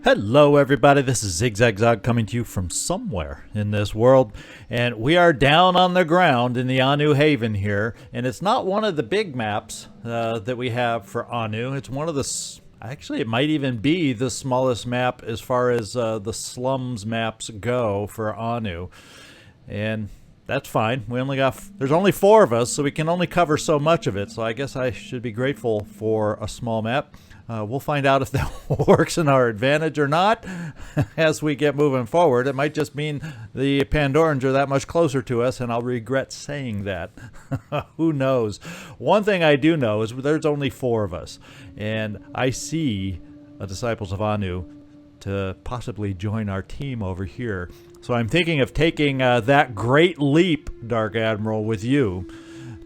Hello everybody, this is Zigzag coming to you from somewhere in this world, and we are down on the ground in the Anu Haven here, and it's not one of the big maps that we have for Anu. It's one of the, actually it might even be the smallest map as far as the slums maps go for Anu, and that's fine. There's only 4 of us, so we can only cover so much of it, so I guess I should be grateful for a small map. We'll find out if that works in our advantage or not as we get moving forward. It might just mean the Pandorans are that much closer to us, and I'll regret saying that. Who knows? One thing I do know is there's only 4 of us, and I see a Disciples of Anu to possibly join our team over here. So I'm thinking of taking that great leap, Dark Admiral, with you,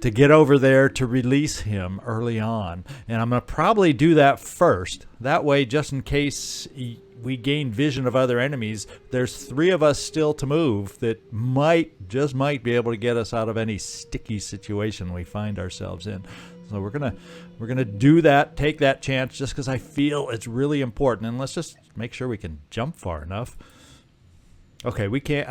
to get over there to release him early on. And I'm going to probably do that first. That way, just in case we gain vision of other enemies, there's 3 of us still to move that might be able to get us out of any sticky situation we find ourselves in. So we're gonna do that, take that chance, just because I feel it's really important. And let's just make sure we can jump far enough. Okay, we can't.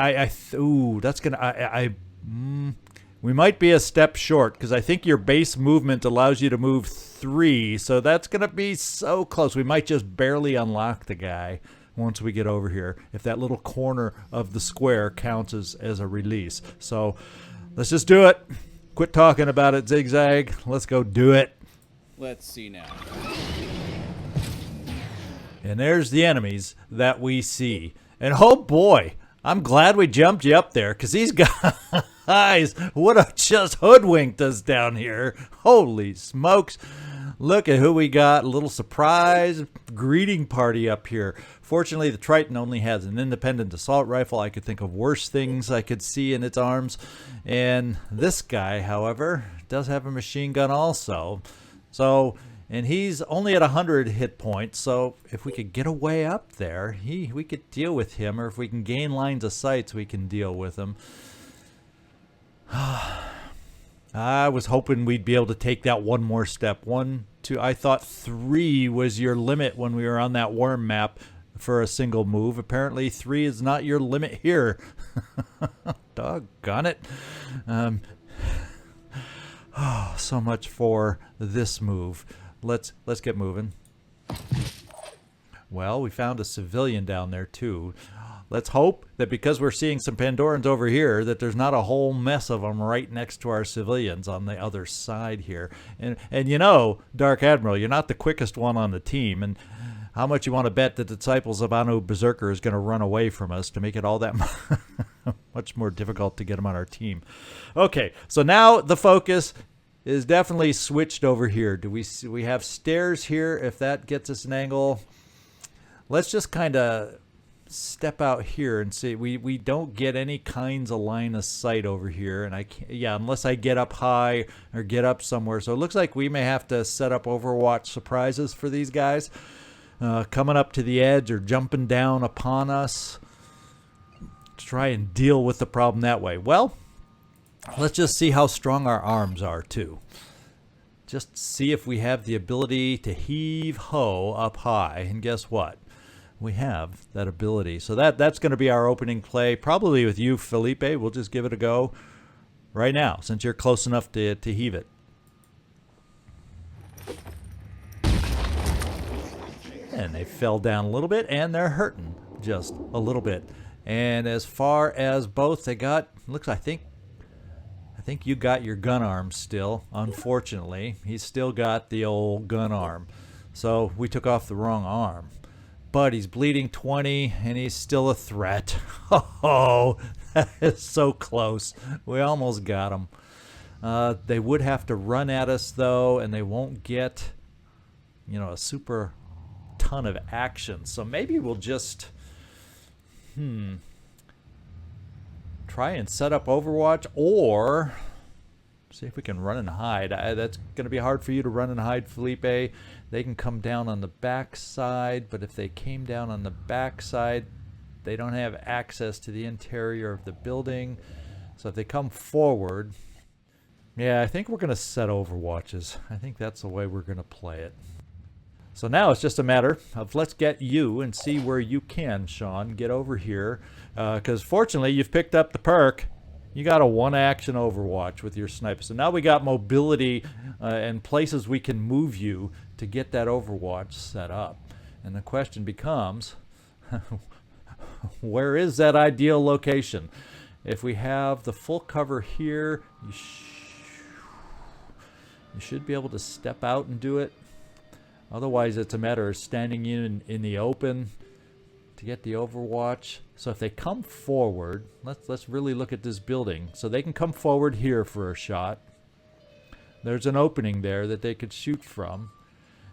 We might be a step short because I think your base movement allows you to move 3, so that's going to be so close. We might just barely unlock the guy once we get over here, if that little corner of the square counts as a release. So let's just do it. Quit talking about it, Zigzag. Let's go do it. Let's see now. And there's the enemies that we see. And oh boy, I'm glad we jumped you up there, because these guys would have just hoodwinked us down here. Holy smokes. Look at who we got. A little surprise greeting party up here. Fortunately, the Triton only has an independent assault rifle. I could think of worse things I could see in its arms. And this guy, however, does have a machine gun also. And he's only at 100 hit points, so if we could get a way up there, we could deal with him, or if we can gain lines of sight, we can deal with him. I was hoping we'd be able to take that one more step. 1, 2, I thought 3 was your limit when we were on that worm map for a single move. Apparently 3 is not your limit here. Doggone it. So much for this move. Let's get moving. Well, we found a civilian down there too. Let's hope that because we're seeing some Pandorans over here, that there's not a whole mess of them right next to our civilians on the other side here. And you know, Dark Admiral, you're not the quickest one on the team. And how much you want to bet that the Disciples of Anu Berserker is going to run away from us to make it all that much more difficult to get them on our team. Okay, so now the focus is definitely switched over here. We have stairs here? If that gets us an angle, let's just kind of step out here and see. We don't get any kinds of line of sight over here, and I can't, unless I get up high or get up somewhere. So it looks like we may have to set up Overwatch surprises for these guys coming up to the edge or jumping down upon us to try and deal with the problem that way. Well, let's just see how strong our arms are, too. Just see if we have the ability to heave-ho up high. And guess what? We have that ability. So that's going to be our opening play, probably with you, Felipe. We'll just give it a go right now, since you're close enough to heave it. And they fell down a little bit, and they're hurting just a little bit. And as far as both, they got, I think you got your gun arm still, unfortunately. He's still got the old gun arm. So we took off the wrong arm. But he's bleeding 20, and he's still a threat. Oh, that is so close. We almost got him. They would have to run at us, though, and they won't get, a super ton of action. So maybe we'll just, try and set up Overwatch, or see if we can run and hide. That's going to be hard for you to run and hide, Felipe. They can come down on the back side, but if they came down on the back side, they don't have access to the interior of the building. So if they come forward, I think we're going to set Overwatches. I think that's the way we're going to play it. So now it's just a matter of let's get you and see where you can, Sean. Get over here. Because fortunately, you've picked up the perk. You got a one-action Overwatch with your sniper. So now we got mobility and places we can move you to get that Overwatch set up. And the question becomes, where is that ideal location? If we have the full cover here, you should be able to step out and do it. Otherwise, it's a matter of standing in the open to get the Overwatch. So if they come forward, let's really look at this building. So they can come forward here for a shot. There's an opening there that they could shoot from.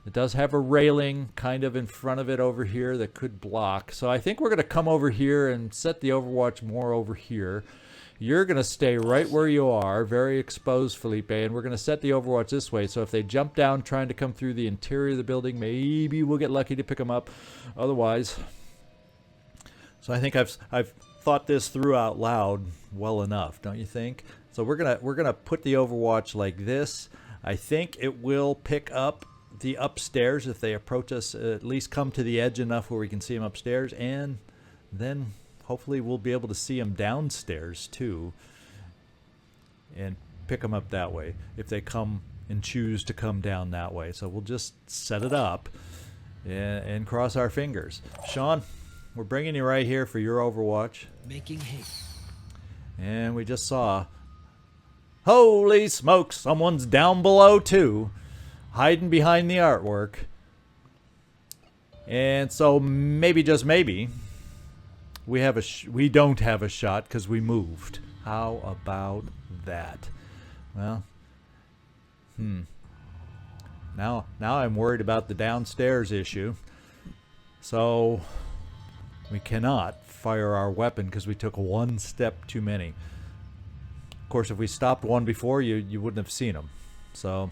It does have a railing kind of in front of it over here that could block. So I think we're going to come over here and set the Overwatch more over here. You're going to stay right where you are, very exposed, Felipe, and we're going to set the Overwatch this way. So if they jump down trying to come through the interior of the building, maybe we'll get lucky to pick them up. Otherwise, so I think I've thought this through out loud well enough, don't you think? So we're gonna put the Overwatch like this. I think it will pick up the upstairs if they approach us, at least come to the edge enough where we can see them upstairs, and then hopefully we'll be able to see them downstairs too and pick them up that way if they come and choose to come down that way. So we'll just set it up and cross our fingers. Sean, we're bringing you right here for your Overwatch. Making haste. And we just saw, holy smokes, someone's down below too, hiding behind the artwork. And so maybe, just maybe, we don't have a shot because we moved. How about that? Well, now I'm worried about the downstairs issue. So we cannot fire our weapon because we took one step too many. Of course, if we stopped one before, you wouldn't have seen them. So,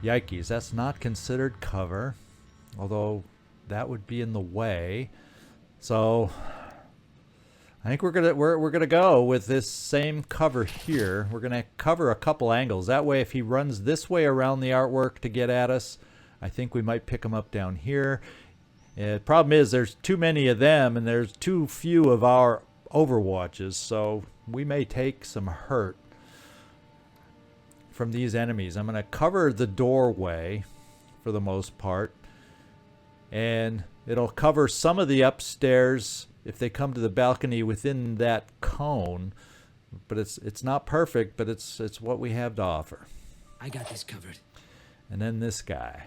yikes, that's not considered cover, although that would be in the way. So I think we're gonna go with this same cover here. We're gonna cover a couple angles. That way, if he runs this way around the artwork to get at us, I think we might pick him up down here. The problem is there's too many of them and there's too few of our Overwatches, so we may take some hurt from these enemies. I'm going to cover the doorway for the most part, and it'll cover some of the upstairs if they come to the balcony within that cone, but it's not perfect, but it's what we have to offer. I got this covered. And then this guy.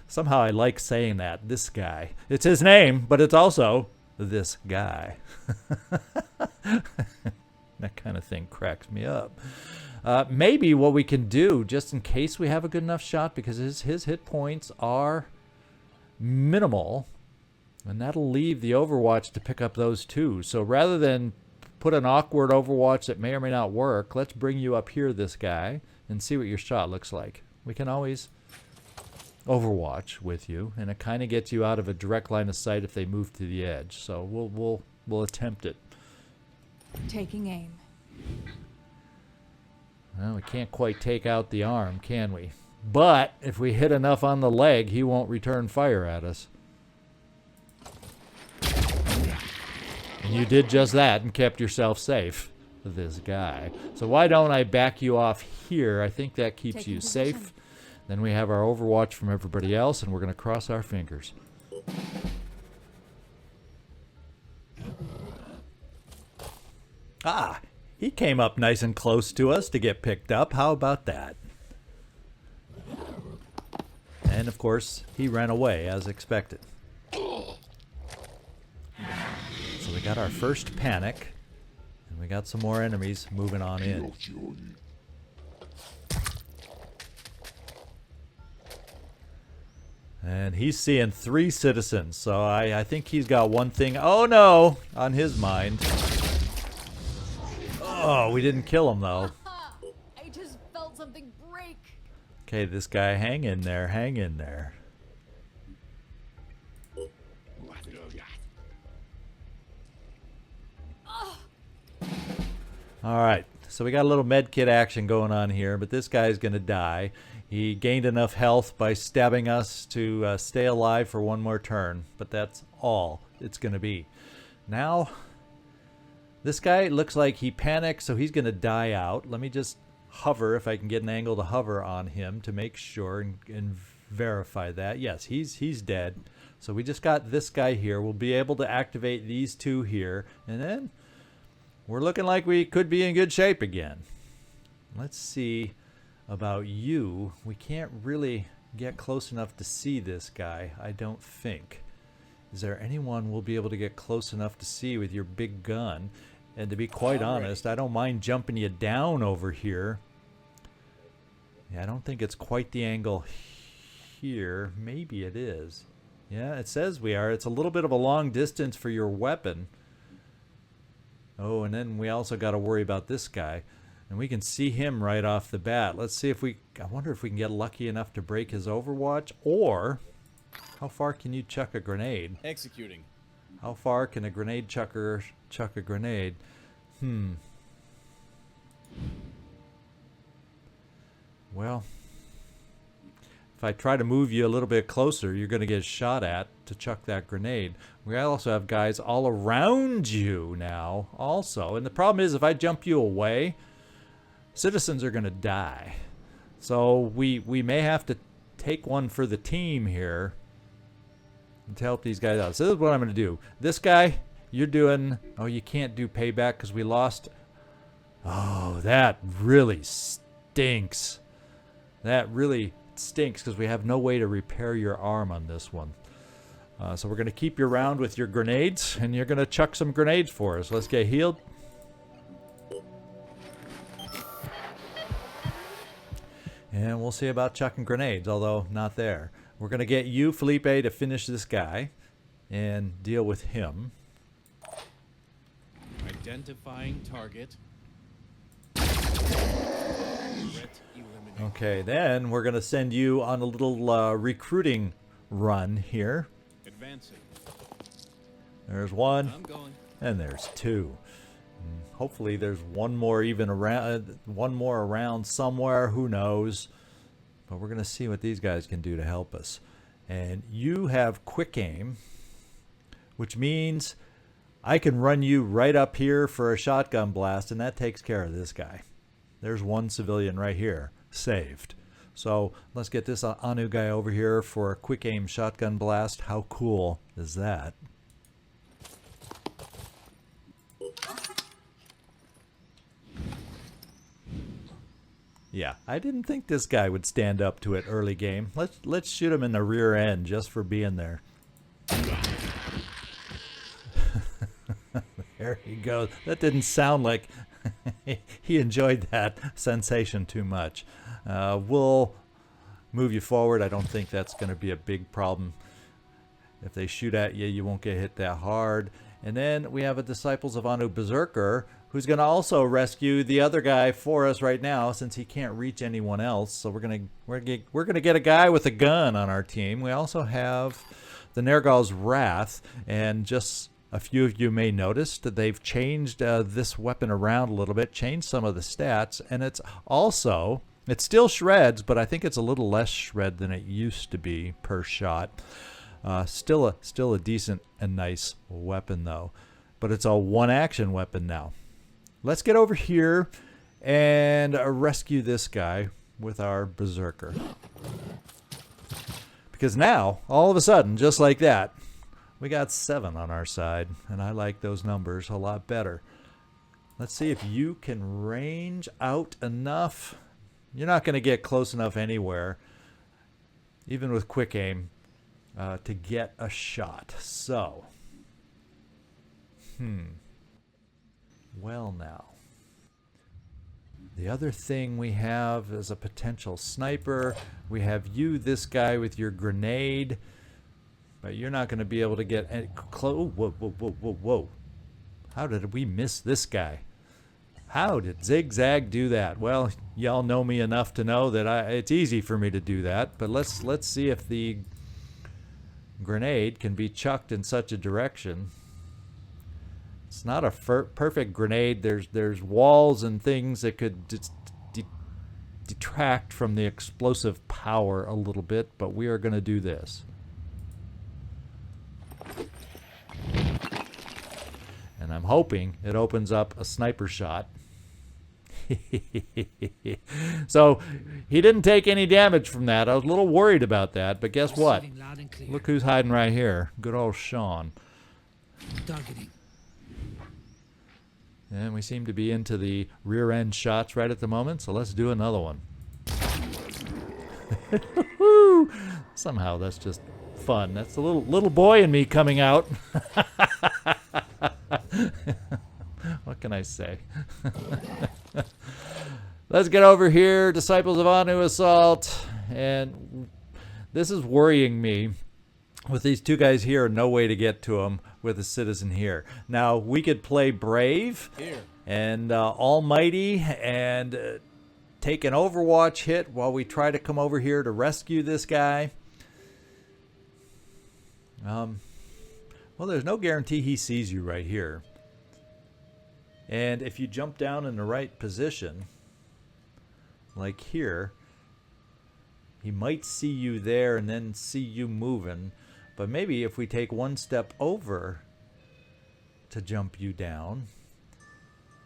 Somehow I like saying that, this guy. It's his name, but it's also this guy. That kind of thing cracks me up. Maybe what we can do, just in case we have a good enough shot, because his hit points are minimal, and that'll leave the Overwatch to pick up those too. So rather than put an awkward Overwatch that may or may not work, let's bring you up here, this guy, and see what your shot looks like. We can always Overwatch with you, and it kind of gets you out of a direct line of sight if they move to the edge. So we'll attempt it. Taking aim. Well, we can't quite take out the arm, can we? But if we hit enough on the leg, he won't return fire at us. And you did just that and kept yourself safe, this guy. So why don't I back you off here? I think that keeps you safe. Then we have our Overwatch from everybody else, and we're going to cross our fingers. Ah, he came up nice and close to us to get picked up. How about that? And, of course, he ran away, as expected. So we got our first panic, and we got some more enemies moving on in. And he's seeing 3 citizens, so I think he's got one thing, oh no, on his mind. Oh, we didn't kill him though. I just felt something break. Okay, this guy, hang in there, hang in there. Alright, so we got a little med kit action going on here, but this guy's gonna die. He gained enough health by stabbing us to stay alive for one more turn, but that's all it's going to be. Now, this guy looks like he panicked, so he's going to die out. Let me just hover, if I can get an angle to hover on him to make sure and verify that. Yes, he's dead. So we just got this guy here. We'll be able to activate these two here, and then we're looking like we could be in good shape again. Let's see about you. We can't really get close enough to see this guy, I don't think. Is there anyone we'll be able to get close enough to see with your big gun? And to be quite honest, I don't mind jumping you down over here. Yeah, I don't think it's quite the angle here. Maybe it is. Yeah, it says we are. It's a little bit of a long distance for your weapon. Oh, and then we also got to worry about this guy. And we can see him right off the bat. Let's see if I wonder if we can get lucky enough to break his overwatch, or how far can you chuck a grenade? Executing. How far can a grenade chucker chuck a grenade? Well, if I try to move you a little bit closer, you're going to get shot at to chuck that grenade. We also have guys all around you now also. And the problem is, if I jump you away, citizens are going to die. So we may have to take one for the team here to help these guys out. So this is what I'm going to do. This guy, you're doing... Oh, you can't do payback because we lost... Oh, that really stinks. That really stinks because we have no way to repair your arm on this one. So we're going to keep you around with your grenades, and you're going to chuck some grenades for us. Let's get healed. And we'll see about chucking grenades, although not there. We're going to get you, Felipe, to finish this guy and deal with him. Identifying target. Okay, then we're going to send you on a little recruiting run here. Advancing. There's one, I'm going. and there's two. Hopefully there's one more even around, one more around somewhere, who knows. But we're going to see what these guys can do to help us. And you have quick aim, which means I can run you right up here for a shotgun blast, and that takes care of this guy. There's one civilian right here, saved. So let's get this Anu guy over here for a quick aim shotgun blast. How cool is that? Yeah, I didn't think this guy would stand up to it early game. Let's shoot him in the rear end just for being there. There he goes. That didn't sound like he enjoyed that sensation too much. We'll move you forward. I don't think that's going to be a big problem. If they shoot at you, you won't get hit that hard. And then we have a Disciples of Anu Berserker who's going to also rescue the other guy for us right now, since he can't reach anyone else. So we're gonna get a guy with a gun on our team. We also have the Nergal's Wrath, and just a few of you may notice that they've changed this weapon around a little bit, changed some of the stats, and it still shreds, but I think it's a little less shred than it used to be per shot. Still a decent and nice weapon though, but it's a one-action weapon now. Let's get over here and rescue this guy with our Berserker. Because now, all of a sudden, just like that, we got 7 on our side, and I like those numbers a lot better. Let's see if you can range out enough. You're not going to get close enough anywhere, even with quick aim, to get a shot. So, well now. The other thing we have is a potential sniper. We have you, this guy with your grenade, but you're not going to be able to get close. Whoa, whoa, whoa, whoa, whoa. How did we miss this guy? How did Zigzag do that? Well, y'all know me enough to know that it's easy for me to do that, but let's see if the grenade can be chucked in such a direction. It's not a perfect grenade. There's walls and things that could detract from the explosive power a little bit, but we are going to do this. And I'm hoping it opens up a sniper shot. So he didn't take any damage from that. I was a little worried about that, but guess what? Receiving loud and clear. Look who's hiding right here. Good old Sean. Targeting. And we seem to be into the rear end shots right at the moment, so let's do another one. Somehow that's just fun. That's the little boy in me coming out. What can I say? Let's get over here, Disciples of Anu Assault. And this is worrying me. With these two guys here, no way to get to them with a citizen here. Now, we could play brave and almighty and take an Overwatch hit while we try to come over here to rescue this guy. Well, there's no guarantee he sees you right here. And if you jump down in the right position, like here, he might see you there and then see you moving. But maybe if we take one step over to jump you down,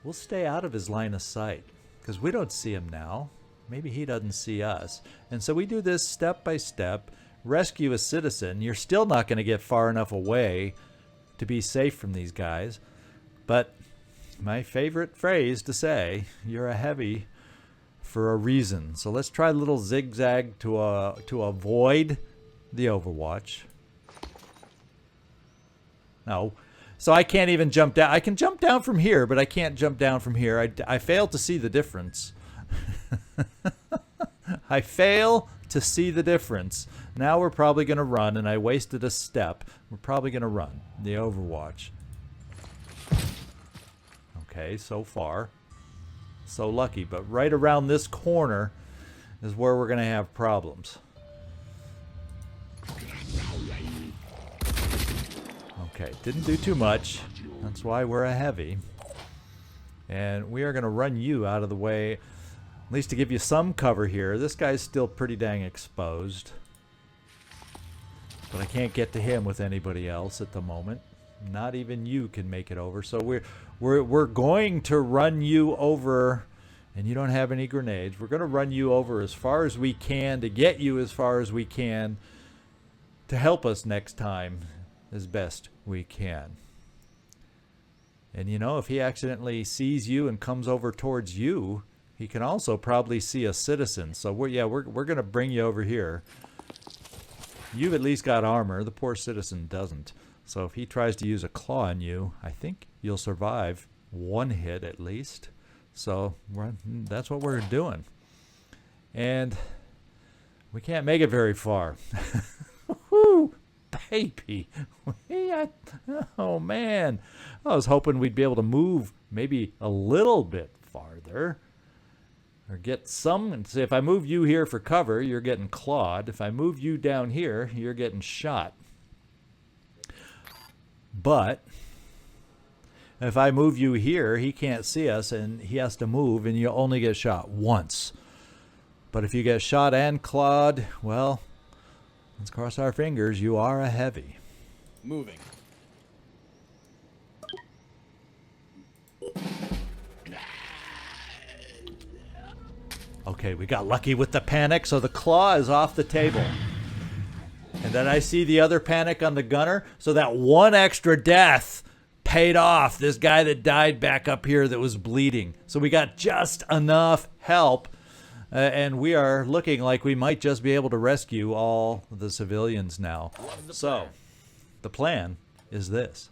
we'll stay out of his line of sight because we don't see him now. Maybe he doesn't see us. And so we do this step by step, rescue a citizen. You're still not going to get far enough away to be safe from these guys. But my favorite phrase to say, you're a heavy for a reason. So let's try a little zigzag to avoid the Overwatch. No. So I can't even jump down. I can jump down from here, but I can't jump down from here. I fail to see the difference. I fail to see the difference. Now we're probably going to run, and I wasted a step. We're probably going to run the Overwatch. Okay, so far, so lucky. But right around this corner is where we're going to have problems. Okay, didn't do too much. That's why we're a heavy. And we are going to run you out of the way, at least to give you some cover here. This guy's still pretty dang exposed. But I can't get to him with anybody else at the moment. Not even you can make it over. So we're going to run you over, and you don't have any grenades. We're going to run you over as far as we can to get you as far as we can to help us next time as best we can. And you know, if he accidentally sees you and comes over towards you, he can also probably see a citizen. So we're going to bring you over here. You've at least got armor. The poor citizen doesn't. So if he tries to use a claw on you, I think you'll survive one hit at least. So that's what we're doing. And we can't make it very far. Woo! Baby. Oh, man. I was hoping we'd be able to move maybe a little bit farther. Or get some. And say if I move you here for cover, you're getting clawed. If I move you down here, you're getting shot. But if I move you here, he can't see us and he has to move, and you only get shot once. But if you get shot and clawed, well, let's cross our fingers, you are a heavy. Moving. Okay, we got lucky with the panic, so the claw is off the table. And then I see the other panic on the gunner, so that one extra death paid off. This guy that died back up here that was bleeding. So we got just enough help, and we are looking like we might just be able to rescue all the civilians now. So the plan is this.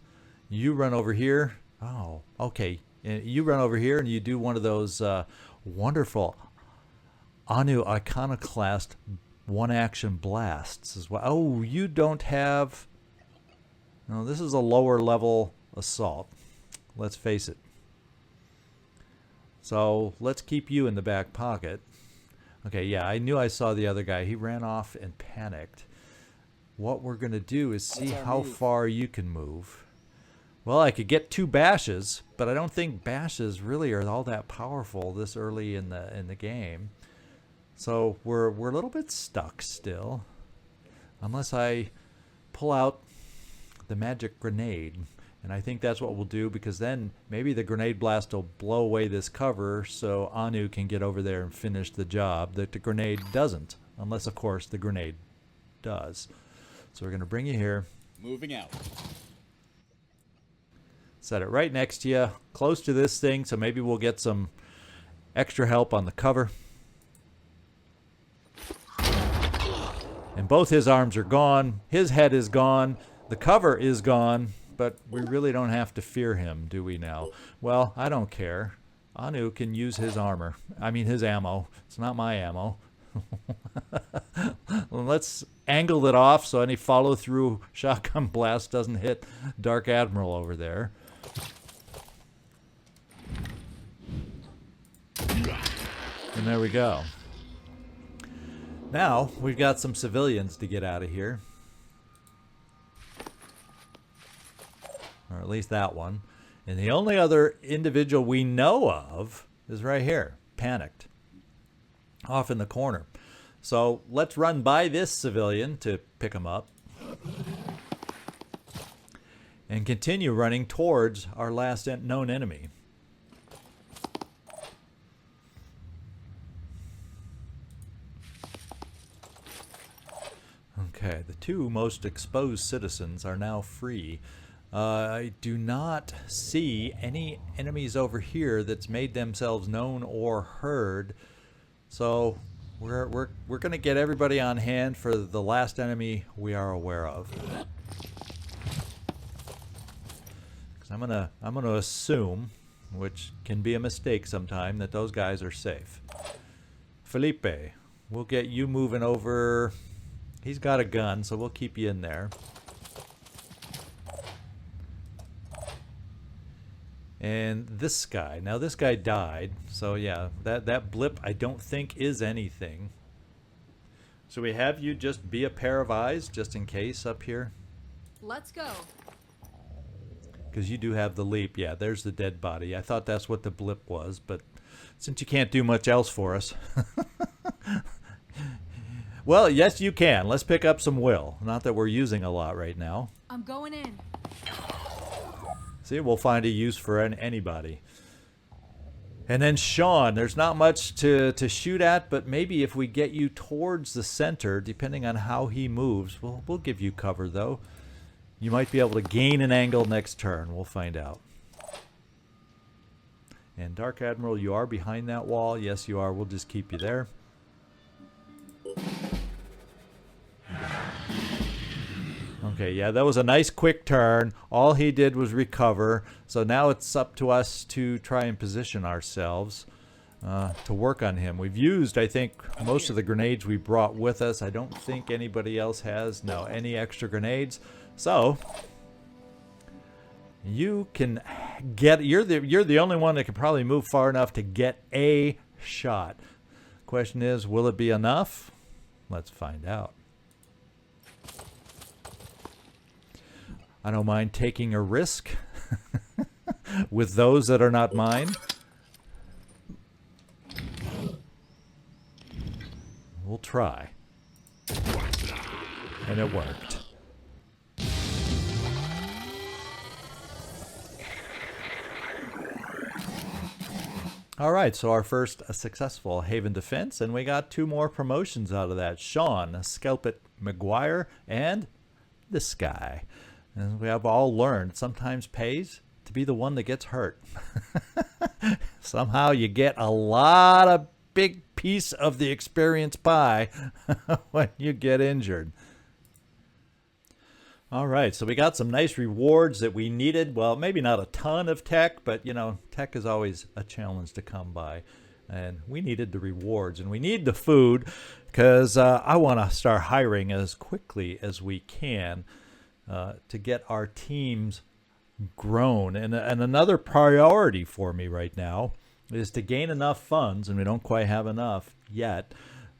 You run over here. Oh, okay. You run over here and you do one of those wonderful Anu Iconoclast one-action blasts as well. Oh, you don't have... No, this is a lower level assault. Let's face it. So let's keep you in the back pocket. Okay, yeah, I knew I saw the other guy. He ran off and panicked. What we're going to do is see how far you can move. Well, I could get 2 bashes, but I don't think bashes really are all that powerful this early in the game. So we're a little bit stuck still. Unless I pull out the magic grenade. And I think that's what we'll do, because then maybe the grenade blast will blow away this cover so Anu can get over there and finish the job that the grenade doesn't. Unless, of course, the grenade does. So we're going to bring you here. Moving out. Set it right next to you, close to this thing, so maybe we'll get some extra help on the cover. And both his arms are gone. His head is gone. The cover is gone. But we really don't have to fear him, do we now? Well, I don't care. Anu can use his armor. I mean, his ammo. It's not my ammo. Let's angle it off so any follow-through shotgun blast doesn't hit Dark Admiral over there. And there we go. Now, we've got some civilians to get out of here. Or at least that one. And the only other individual we know of is right here, panicked, off in the corner. So let's run by this civilian to pick him up and continue running towards our last known enemy. Okay, the two most exposed citizens are now free. I do not see any enemies over here that's made themselves known or heard. So we're going to get everybody on hand for the last enemy we are aware of. 'Cause I'm gonna assume, which can be a mistake sometime, that those guys are safe. Felipe, we'll get you moving over. He's got a gun, so we'll keep you in there. And this guy, now this guy died, so yeah, that blip I don't think is anything. So we have you just be a pair of eyes, just in case, up here? Let's go. Because you do have the leap. Yeah, there's the dead body. I thought that's what the blip was, but since you can't do much else for us. Well, yes you can. Let's pick up some will. Not that we're using a lot right now. I'm going in. See, we'll find a use for anybody. And then Sean, there's not much to shoot at, but maybe if we get you towards the center, depending on how he moves, we'll give you cover, though. You might be able to gain an angle next turn. We'll find out. And Dark Admiral, you are behind that wall. Yes, you are. We'll just keep you there. Okay, yeah, that was a nice quick turn. All he did was recover. So now it's up to us to try and position ourselves to work on him. We've used, I think, most of the grenades we brought with us. I don't think anybody else has, no, any extra grenades. So you can get, you're the only one that can probably move far enough to get a shot. Question is, will it be enough? Let's find out. I don't mind taking a risk with those that are not mine. We'll try. And it worked. All right, so our first successful Haven defense, and we got 2 more promotions out of that. Sean, Scalp It McGuire, and this guy. And we have all learned it sometimes pays to be the one that gets hurt. Somehow you get a lot of big piece of the experience pie when you get injured. All right, so we got some nice rewards that we needed. Well, maybe not a ton of tech, but, you know, tech is always a challenge to come by. And we needed the rewards, and we need the food, because I want to start hiring as quickly as we can to get our teams grown. And another priority for me right now is to gain enough funds, and we don't quite have enough yet,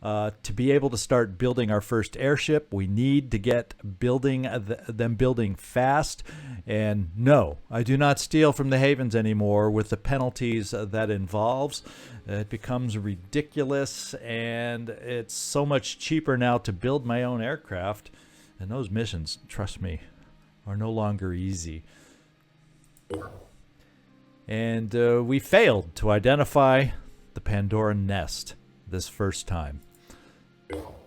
To be able to start building our first airship, we need to get them building fast. And no, I do not steal from the havens anymore with the penalties that involves. It becomes ridiculous, and it's so much cheaper now to build my own aircraft. And those missions, trust me, are no longer easy. And we failed to identify the Pandora nest this first time.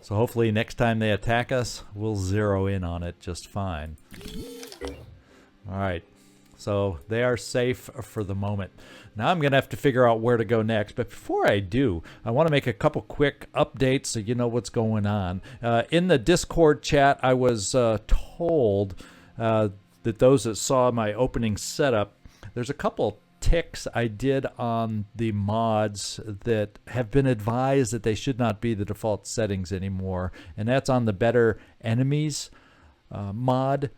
So hopefully next time they attack us, we'll zero in on it just fine. Alright, so they are safe for the moment. Now I'm going to have to figure out where to go next. But before I do, I want to make a couple quick updates so you know what's going on. In the Discord chat, I was told that those that saw my opening setup, there's a couple ticks I did on the mods that have been advised that they should not be the default settings anymore. And that's on the Better Enemies mod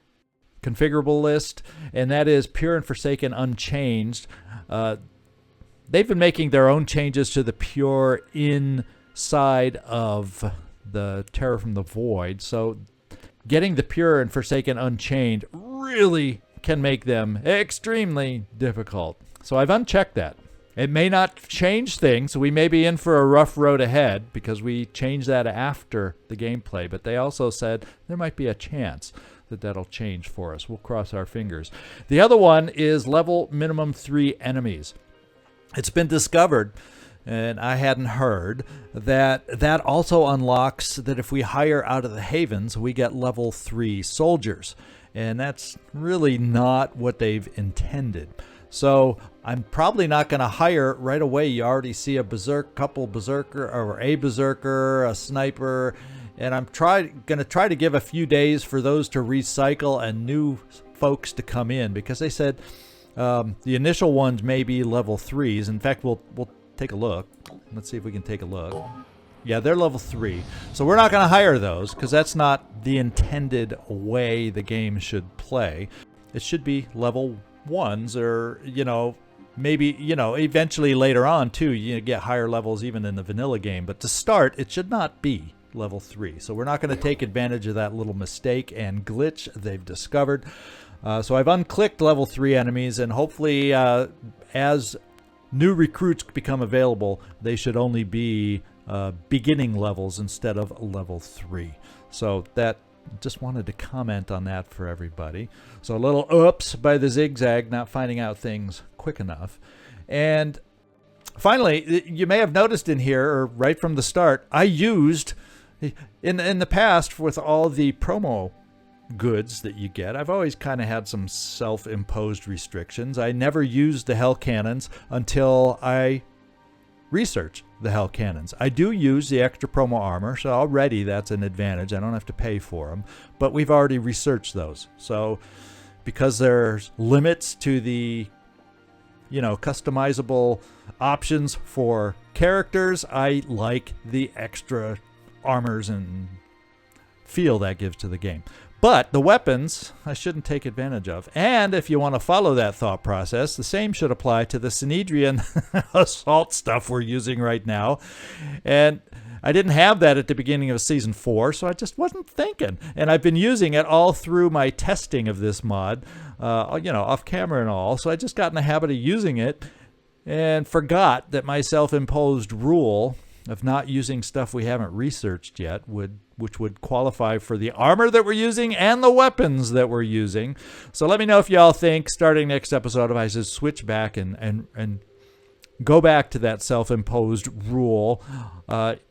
configurable list, and that is Pure and Forsaken Unchanged. They've been making their own changes to the Pure inside of the Terror from the Void, so getting the Pure and Forsaken Unchained really can make them extremely difficult. So I've unchecked that. It may not change things. We may be in for a rough road ahead because we changed that after the gameplay, but they also said there might be a chance that that'll change for us. We'll cross our fingers. The other one is level minimum 3 enemies. It's been discovered, and I hadn't heard, that also unlocks that if we hire out of the havens, we get level 3 soldiers. And that's really not what they've intended. So I'm probably not going to hire right away. You already see a couple berserker, or a berserker, a sniper, and I'm going to try to give a few days for those to recycle and new folks to come in, because they said the initial ones may be level 3s. In fact, we'll take a look. Let's see if we can take a look. Yeah, they're level 3. So we're not going to hire those because that's not the intended way the game should play. It should be level 1s, or, maybe, eventually later on too, you get higher levels even in the vanilla game. But to start, it should not be level 3. So we're not going to take advantage of that little mistake and glitch they've discovered. So I've unclicked level 3 enemies, and hopefully as new recruits become available, they should only be beginning levels instead of level 3. So that, just wanted to comment on that for everybody. So a little oops by the Zigzag, not finding out things quick enough. And finally, you may have noticed in here, or right from the start, I used, in the past with all the promo goods that you get, I've always kind of had some self-imposed restrictions. I never used the hell cannons until I research the hell cannons. I do use the extra promo armor, so already that's an advantage. I don't have to pay for them, but we've already researched those. So because there's limits to the customizable options for characters, I like the extra armors and feel that gives to the game. But the weapons, I shouldn't take advantage of. And if you want to follow that thought process, the same should apply to the Synedrian assault stuff we're using right now. And I didn't have that at the beginning of Season 4, so I just wasn't thinking. And I've been using it all through my testing of this mod, off camera and all. So I just got in the habit of using it and forgot that my self-imposed rule of not using stuff we haven't researched yet which would qualify for the armor that we're using and the weapons that we're using. So let me know if y'all think, starting next episode, if I should switch back and go back to that self-imposed rule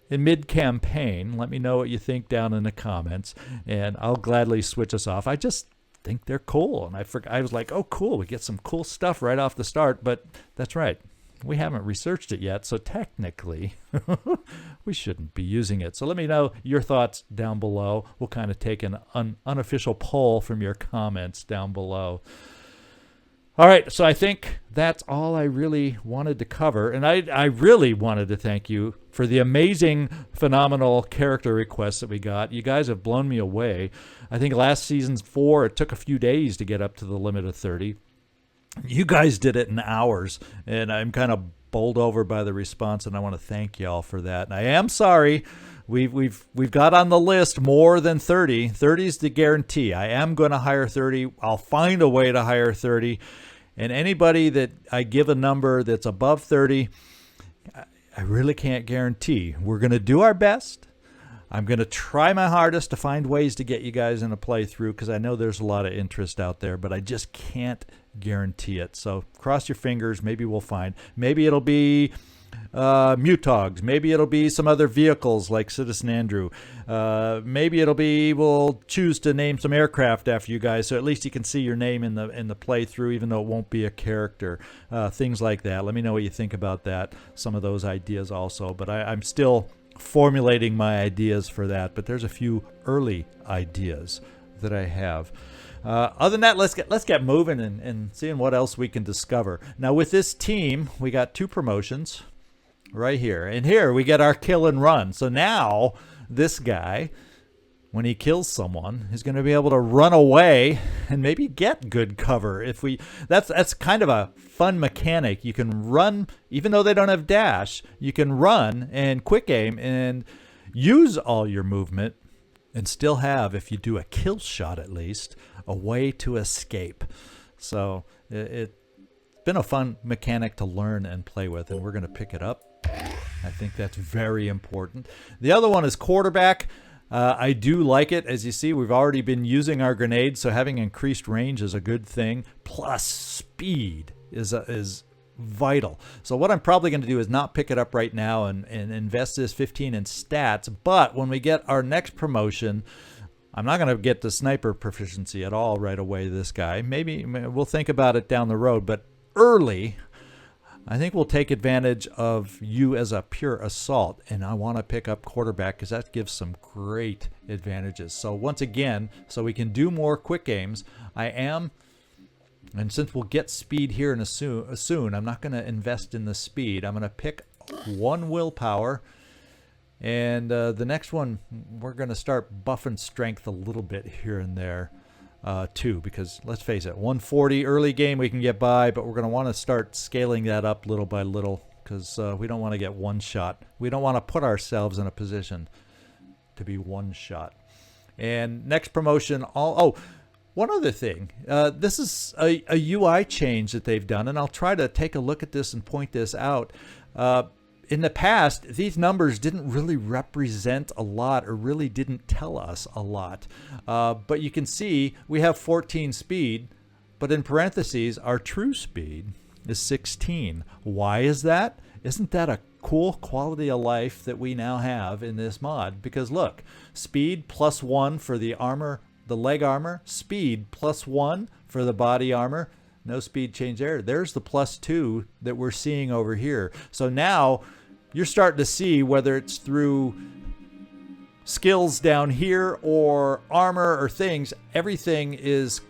in mid-campaign. Let me know what you think down in the comments, and I'll gladly switch us off. I just think they're cool, and I was like, oh, cool, we get some cool stuff right off the start, but that's right. We haven't researched it yet, so technically we shouldn't be using it. So let me know your thoughts down below. We'll kind of take an unofficial poll from your comments down below. All right, so I think that's all I really wanted to cover. And I really wanted to thank you for the amazing, phenomenal character requests that we got. You guys have blown me away. I think last season's 4, it took a few days to get up to the limit of 30. You guys did it in hours, and I'm kind of bowled over by the response, and I want to thank y'all for that. And I am sorry. We've got on the list more than 30. 30 is the guarantee. I am going to hire 30. I'll find a way to hire 30. And anybody that I give a number that's above 30, I really can't guarantee. We're going to do our best. I'm going to try my hardest to find ways to get you guys in a playthrough because I know there's a lot of interest out there, but I just can't guarantee it. So cross your fingers. Maybe we'll find. Maybe it'll be Mutogs. Maybe it'll be some other vehicles like Citizen Andrew. Maybe it'll be we'll choose to name some aircraft after you guys, so at least you can see your name in the playthrough, even though it won't be a character. Things like that. Let me know what you think about that. Some of those ideas also, but I'm still formulating my ideas for that. But there's a few early ideas that I have. Other than that, let's get moving and seeing what else we can discover. Now with this team, we got 2 promotions right here. And here we get our kill and run. So now this guy, when he kills someone, is going to be able to run away and maybe get good cover. That's kind of a fun mechanic. You can run, even though they don't have dash, you can run and quick aim and use all your movement and still have, if you do a kill shot at least, a way to escape. So it's been a fun mechanic to learn and play with, and we're going to pick it up. I think that's very important. The other one is quarterback. I do like it. As you see, we've already been using our grenades, so having increased range is a good thing. Plus speed is vital. So what I'm probably going to do is not pick it up right now and invest this 15 in stats. But when we get our next promotion, I'm not going to get the sniper proficiency at all right away, this guy. Maybe we'll think about it down the road. But early, I think we'll take advantage of you as a pure assault. And I want to pick up quarterback because that gives some great advantages. So once again, so we can do more quick games, and since we'll get speed here in soon, I'm not going to invest in the speed. I'm going to pick 1 willpower. And the next one, we're going to start buffing strength a little bit here and there too, because let's face it, 140 early game we can get by, but we're going to want to start scaling that up little by little because we don't want to get one shot. We don't want to put ourselves in a position to be one shot. And next promotion, one other thing. This is a UI change that they've done, and I'll try to take a look at this and point this out. In the past, these numbers didn't really represent a lot or really didn't tell us a lot. But you can see we have 14 speed, but in parentheses, our true speed is 16. Why is that? Isn't that a cool quality of life that we now have in this mod? Because look, speed +1 for the armor, the leg armor, speed +1 for the body armor. No speed change there. There's the +2 that we're seeing over here. So now you're starting to see whether it's through skills down here or armor or things, everything is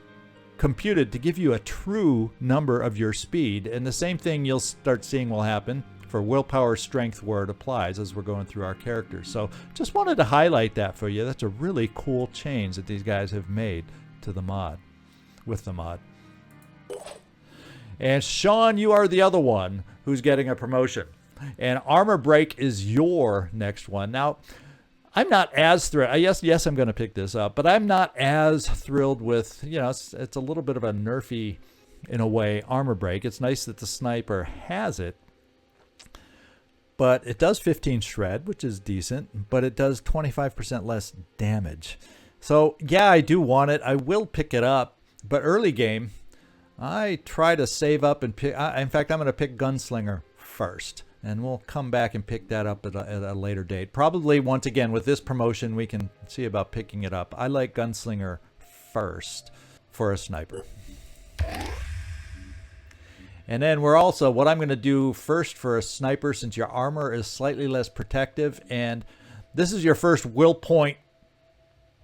computed to give you a true number of your speed. And the same thing you'll start seeing will happen for willpower strength where it applies as we're going through our characters. So just wanted to highlight that for you. That's a really cool change that these guys have made to the mod, with the mod. And Sean, you are the other one who's getting a promotion. And armor break is your next one. Now, I'm not as thrilled. Yes, I'm going to pick this up, but I'm not as thrilled with, it's a little bit of a nerfy, in a way, armor break. It's nice that the sniper has it, but it does 15 shred, which is decent, but it does 25% less damage. So, yeah, I do want it. I will pick it up, but early game, I try to save up and pick. In fact, I'm going to pick Gunslinger first, and we'll come back and pick that up at a later date. Probably, once again, with this promotion, we can see about picking it up. I like Gunslinger first for a sniper. And then we're also, what I'm going to do first for a sniper, since your armor is slightly less protective, and this is your first will point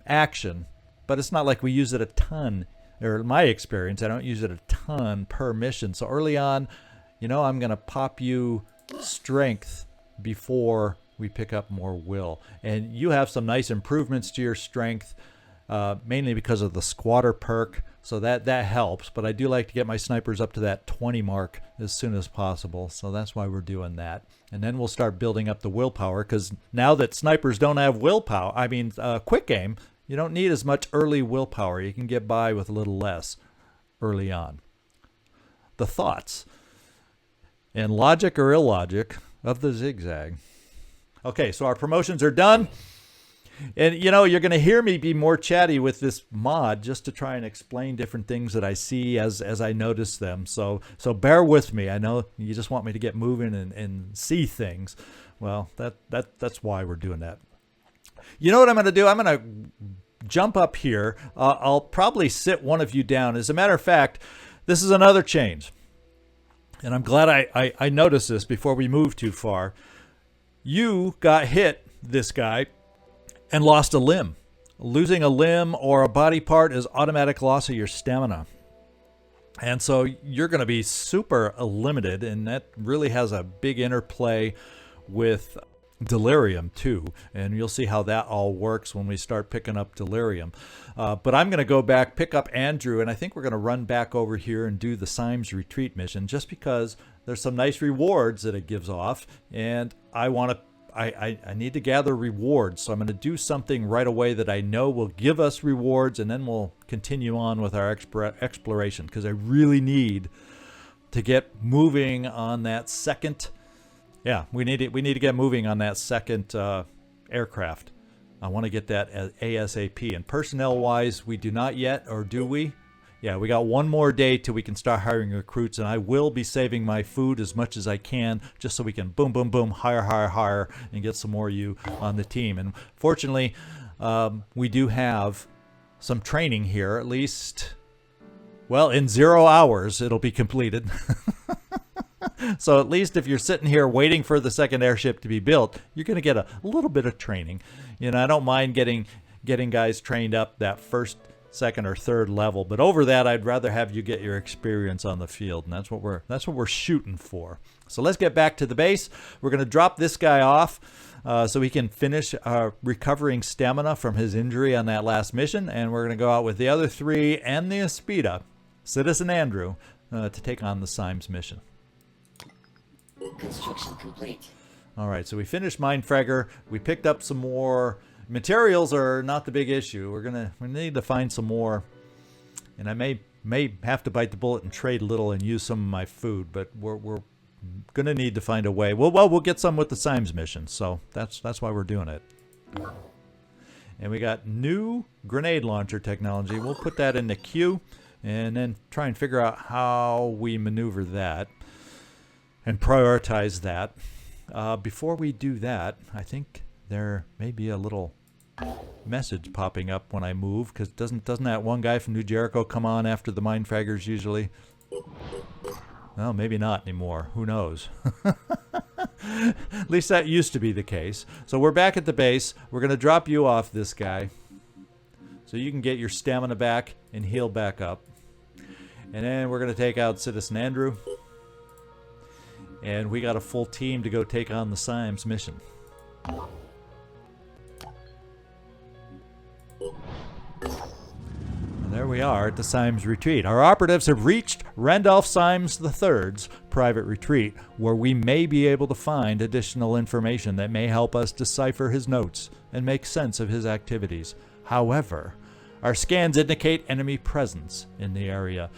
action, but it's not like we use it a ton, or in my experience, I don't use it a ton per mission. So early on, I'm going to pop you strength before we pick up more will. And you have some nice improvements to your strength, mainly because of the squatter perk. So that helps, but I do like to get my snipers up to that 20 mark as soon as possible. So that's why we're doing that. And then we'll start building up the willpower, because now that snipers don't have willpower, I mean quick aim, you don't need as much early willpower. You can get by with a little less early on. The thoughts and logic or illogic of the zigzag. Okay, so our promotions are done. And, you know, you're going to hear me be more chatty with this mod just to try and explain different things that I see as I notice them. So bear with me. I know you just want me to get moving and see things. Well, that's why we're doing that. You know what I'm going to do? I'm going to jump up here. I'll probably sit one of you down. As a matter of fact, this is another change. And I'm glad I noticed this before we move too far. You got hit, this guy, and lost a limb. Losing a limb or a body part is automatic loss of your stamina. And so you're going to be super limited, and that really has a big interplay with delirium too. And you'll see how that all works when we start picking up delirium. But I'm going to go back, pick up Andrew, and I think we're going to run back over here and do the Symes retreat mission, just because there's some nice rewards that it gives off, and I need to gather rewards. So I'm going to do something right away that I know will give us rewards, and then we'll continue on with our exploration, because I really need to get moving on that second. Yeah, we need to get moving on that second aircraft. I want to get that ASAP. And personnel-wise, we do not yet, or do we? Yeah, we got one more day till we can start hiring recruits, and I will be saving my food as much as I can, just so we can boom, boom, boom, hire, and get some more of you on the team. And fortunately, we do have some training here, at least, well, in 0 hours it'll be completed. So at least if you're sitting here waiting for the second airship to be built, you're going to get a little bit of training. You know, I don't mind getting guys trained up that first, second, or third level, but over that, I'd rather have you get your experience on the field, and that's what we're shooting for. So let's get back to the base. We're going to drop this guy off so he can finish recovering stamina from his injury on that last mission, and we're going to go out with the other three and the Aspida, Citizen Andrew, to take on the Symes mission. Construction complete. All right, so we finished Mindfragger. We picked up some more. Materials are not the big issue. We need to find some more, and I may have to bite the bullet and trade a little and use some of my food, but we're gonna need to find a way. Well, we'll get some with the Symes mission, so that's why we're doing it. And we got new grenade launcher technology. We'll put that in the queue, and then try and figure out how we maneuver that and prioritize that. Before we do that, I think there may be a little message popping up when I move, because doesn't that one guy from New Jericho come on after the Mindfraggers usually? Well, maybe not anymore. Who knows? At least that used to be the case. So we're back at the base. We're going to drop you off, this guy, so you can get your stamina back and heal back up. And then we're going to take out Citizen Andrew. And we got a full team to go take on the Symes mission. And there we are at the Symes retreat. Our operatives have reached Randolph Symes III's private retreat, where we may be able to find additional information that may help us decipher his notes and make sense of his activities. However, our scans indicate enemy presence in the area.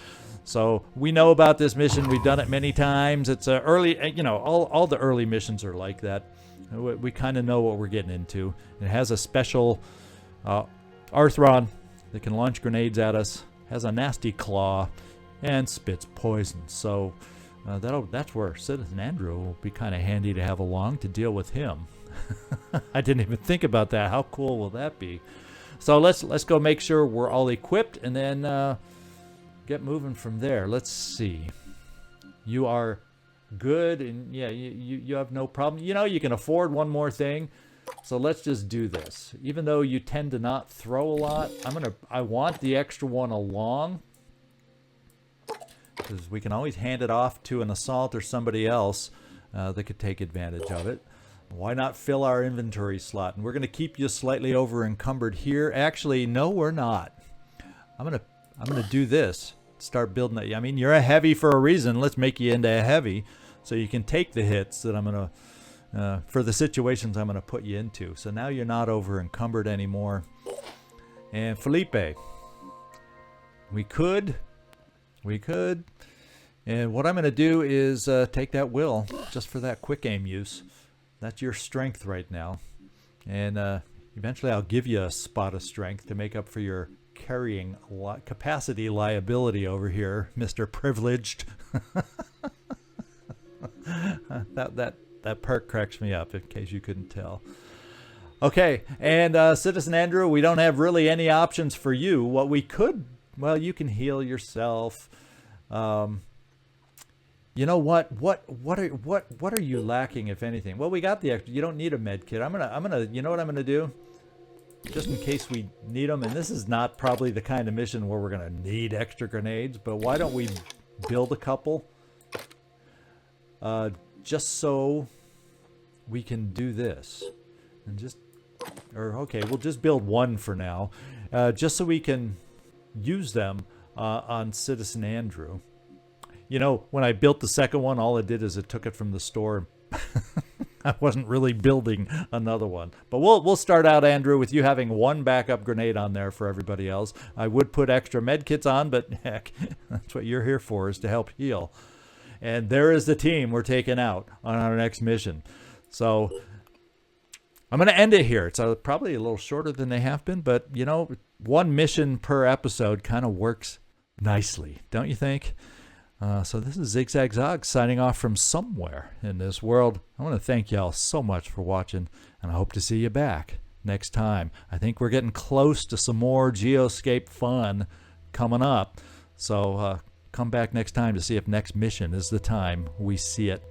So we know about this mission. We've done it many times. It's a early, you know, all the early missions are like that. We kind of know what we're getting into. It has a special Arthron that can launch grenades at us, has a nasty claw, and spits poison. So that's where Citizen Andrew will be kind of handy to have along to deal with him. I didn't even think about that. How cool will that be? So let's go make sure we're all equipped, and then get moving from there. Let's see. You are good, and yeah, you have no problem. You know, you can afford one more thing. So let's just do this. Even though you tend to not throw a lot, I want the extra one along, because we can always hand it off to an assault or somebody else that could take advantage of it. Why not fill our inventory slot? And we're going to keep you slightly over encumbered here. Actually, no, we're not. I'm I'm going to do this. Start building that. I mean, you're a heavy for a reason. Let's make you into a heavy so you can take the hits that I'm going to, for the situations I'm going to put you into. So now you're not over encumbered anymore. And Felipe, we could. And what I'm going to do is take that will just for that quick aim use. That's your strength right now. And eventually I'll give you a spot of strength to make up for your carrying capacity liability over here, Mr. Privileged. that perk cracks me up, in case you couldn't tell. Okay, and Citizen Andrew, we don't have really any options for you. What we could, well, you can heal yourself. You know what are you lacking, if anything? Well, we got the extra. You don't need a med kit. I'm gonna you know what I'm gonna do? Just in case we need them, and this is not probably the kind of mission where we're gonna need extra grenades, but why don't we build a couple? Just so we can do this. And okay, we'll just build one for now. Just so we can use them on Citizen Andrew. You know, when I built the second one, all it did is it took it from the store. I wasn't really building another one. But we'll start out, Andrew, with you having one backup grenade on there for everybody else. I would put extra med kits on, but heck, that's what you're here for, is to help heal. And there is the team we're taking out on our next mission. So I'm going to end it here. It's probably a little shorter than they have been, but, you know, one mission per episode kind of works nicely, don't you think? So this is Zigzag Zog signing off from somewhere in this world. I want to thank y'all so much for watching, and I hope to see you back next time. I think we're getting close to some more GeoScape fun coming up. So come back next time to see if next mission is the time we see it.